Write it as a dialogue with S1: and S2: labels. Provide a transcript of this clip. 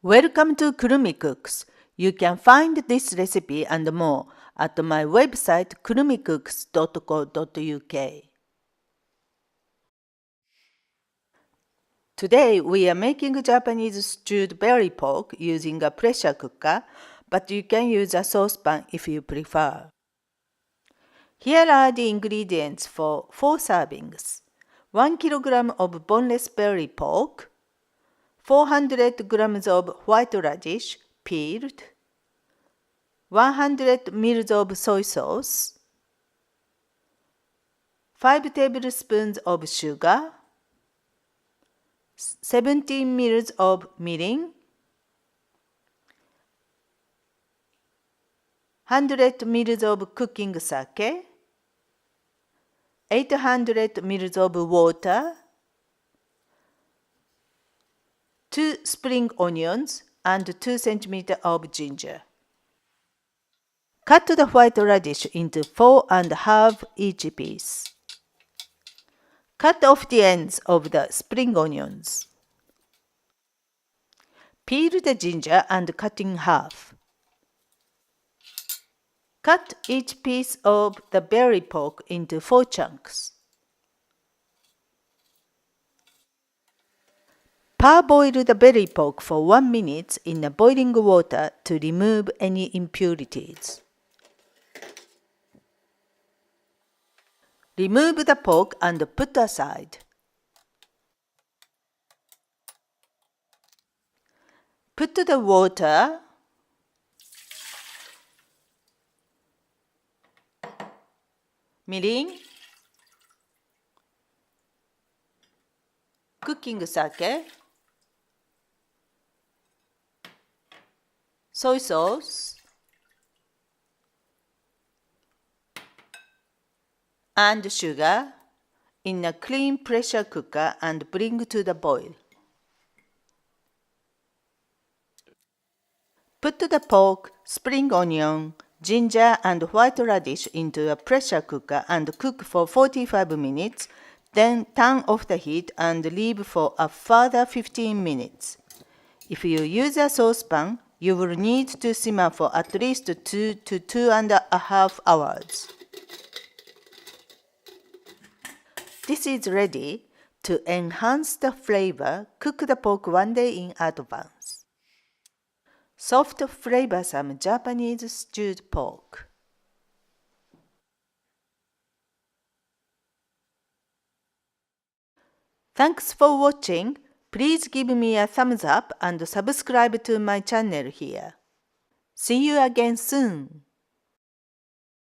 S1: Welcome to Kurumicooks. You can find this recipe and more at my website kurumicooks.co.uk. Today we are making Japanese stewed belly pork using a pressure cooker, but you can use a saucepan if you prefer. Here are the ingredients for 4 servings. 1 kilogram of boneless belly pork, 400 grams of white radish, peeled, 100 ml of soy sauce, 5 tablespoons of sugar, 17 ml of mirin, 100 ml of cooking sake, 800 ml of water, 2 spring onions, and 2 cm of ginger. Cut the white radish into 4½ each piece. Cut off the ends of the spring onions. Peel the ginger and cut in half. Cut each piece of the belly pork into 4 chunks. Parboil the belly pork for 1 minute in the boiling water to remove any impurities. Remove the pork and put aside. Put the water, mirin, cooking sake, soy sauce, and sugar in a clean pressure cooker and bring to the boil. Put the pork, spring onion, ginger and white radish into a pressure cooker and cook for 45 minutes, then turn off the heat and leave for a further 15 minutes. If you use a saucepan, you will need to simmer for at least 2 to 2½ hours. This is ready. To enhance the flavor, cook the pork 1 day in advance. Soft, flavorsome Japanese stewed pork. Thanks for watching. Please give me a thumbs up and subscribe to my channel here. See you again soon.